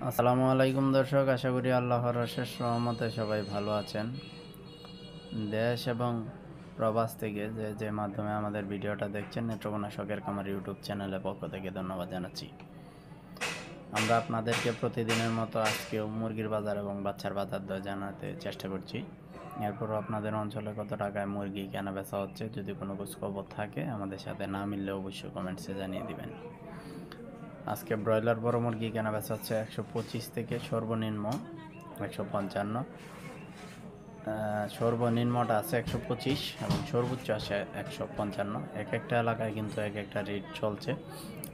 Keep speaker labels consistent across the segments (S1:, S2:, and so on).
S1: আসসালামু আলাইকুম দর্শক, আশা করি আল্লাহর অশেষ রহমতে সবাই ভালো আছেন। দেশ এবং প্রবাস থেকে যে মাধ্যমে আমাদের ভিডিওটা দেখছেন, নেত্রকোনা শখের খামার ইউটিউব চ্যানেলের পক্ষ থেকে ধন্যবাদ জানাচ্ছি। আমরা আপনাদেরকে প্রতিদিনের মতো আজকেও মুরগির বাজার এবং বাচ্চার বাজার দর জানাতে চেষ্টা করছি। এরপরও আপনাদের অঞ্চলে কত টাকায় মুরগি কেনা বেচা হচ্ছে, যদি কোনো খবর থাকে আমাদের সাথে না মিললে অবশ্যই কমেন্টসে জানিয়ে দিবেন। আজকে ব্রয়লার বড় মুরগি কেনা বেচা হচ্ছে 125 থেকে সর্বনিম্ন 155। সর্বনিম্নটা আছে 125 এবং সর্বোচ্চ আছে 155। এক একটা এলাকায় কিন্তু এক একটা রেট চলছে,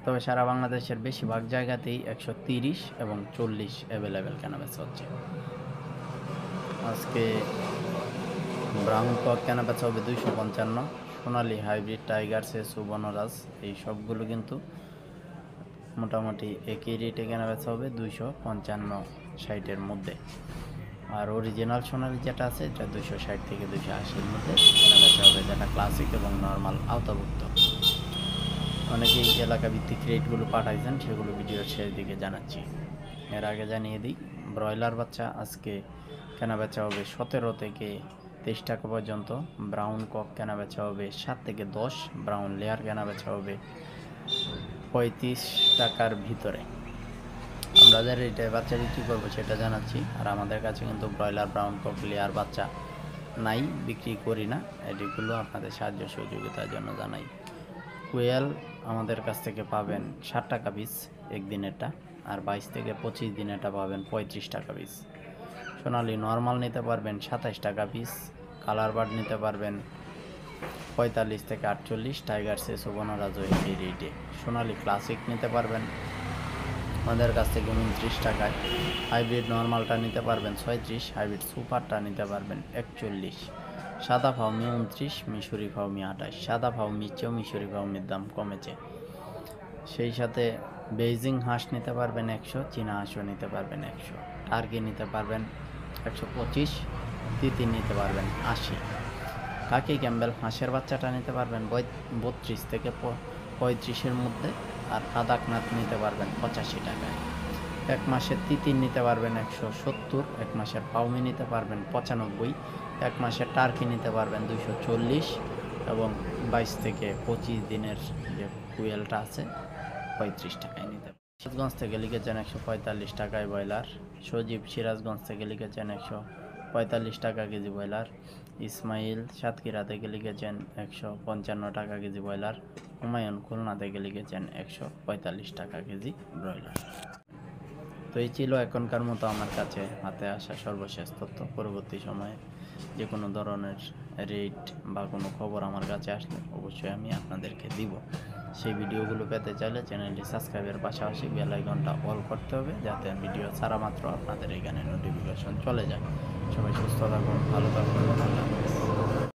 S1: তবে সারা বাংলাদেশের বেশিরভাগ জায়গাতেই 130 এবং 40 অ্যাভেলেবেল কেনা বেচা হচ্ছে। আজকে ব্রাউন কক কেনা বেচা হবে 255, সোনালি হাইব্রিড, টাইগার, সেসু, বনরাজ এই সবগুলো কিন্তু মোটামুটি একই রেটে কেনা বেচা হবে 255-60-এর মধ্যে। আর অরিজিনাল সোনালি যেটা আছে এটা 260 থেকে 280-এর মধ্যে কেনা বেচা হবে, যেটা ক্লাসিক এবং নর্মাল আওতাভুক্ত। অনেকেই এলাকা ভিত্তিক রেটগুলো পাঠাইছেন, সেগুলো ভিডিওর শেষ দিকে জানাচ্ছি। এর আগে জানিয়ে দিই, ব্রয়লার বাচ্চা আজকে কেনা বেচা হবে 17 থেকে 23 টাকা পর্যন্ত। ব্রাউন কক কেনা বেচা হবে 7 থেকে 10। ব্রাউন লেয়ার কেনা বেচা হবে 35 টাকার ভিতরে। আমরা যে রেটে বাচ্চা বিক্রি করবো সেটা জানাচ্ছি। আর আমাদের কাছে কিন্তু ব্রয়লার, ব্রাউন কক, লেয়ার বাচ্চা নাই, বিক্রি করি না। এটিগুলো আপনাদের সাহায্য সহযোগিতার জন্য জানাই। কোয়েল আমাদের কাছ থেকে পাবেন 60 টাকা পিস একদিনেরটা, আর 22 থেকে 25 দিনেরটা পাবেন 35 টাকা পিস। সোনালি নর্মাল নিতে পারবেন 27 টাকা পিস। কালার বার্ড নিতে পারবেন 45 থেকে 48। টাইগার, সেসু, বনরাজ এই রেটে। সোনালি ক্লাসিক নিতে পারবেন আমাদের কাছ থেকে 29 টাকায়। হাইব্রিড নর্মালটা নিতে পারবেন 36, হাইব্রিড সুপারটা নিতে পারবেন 41। সাদা ফাউমি 29, মিশরি ফাউমি 28। সাদা ফাউমির চেয়েও মিশরি ফাউমির দাম কমেছে। সেই সাথে বেইজিং হাঁস নিতে পারবেন 100, চীনা হাঁসও নিতে পারবেন 100। টার্কি নিতে পারবেন 125, তিতি নিতে পারবেন 80। কাকি ক্যাম্বেল হাঁসের বাচ্চাটা নিতে পারবেন 32 থেকে 35-এর মধ্যে। আর কাদাকনাথ নিতে পারবেন 85 টাকায়। এক মাসের তিতির নিতে পারবেন 170, এক মাসের পাউমি নিতে পারবেন 95, এক মাসের টার্কি নিতে পারবেন 240 এবং 22 থেকে 25 দিনের যে কুয়েলটা আছে 35 টাকায় নিতে পারবেন। সিরাজগঞ্জ থেকে লিখেছেন 145 টাকায় ব্রয়লার। সজীব সিরাজগঞ্জ থেকে লিখেছেন 145 টাকা কেজি ব্রয়লার। ইসমাইল সাতক্ষীরা থেকে লিখেছেন 155 টাকা কেজি ব্রয়লার। হুমায়ুন খুলনা থেকে লিখেছেন 145 টাকা কেজি ব্রয়লার। তো এই ছিল এখনকার মতো আমার কাছে হাতে আসা সর্বশেষ তথ্য। পরবর্তী সময়ে যে কোনো ধরনের রেট বা কোনো খবর আমার কাছে আসলে অবশ্যই আমি আপনাদেরকে দিব। সেই ভিডিওগুলো পেতে চাইলে চ্যানেলটি সাবস্ক্রাইবের পাশাপাশি বেল আইকনটা অল করতে হবে, যাতে ভিডিও ছাড়া মাত্র আপনাদের এখানে নোটিফিকেশন চলে যায়। সবাই সুস্থ থাকুন, ভালো থাকুন, আল্লাহ হাফেজ।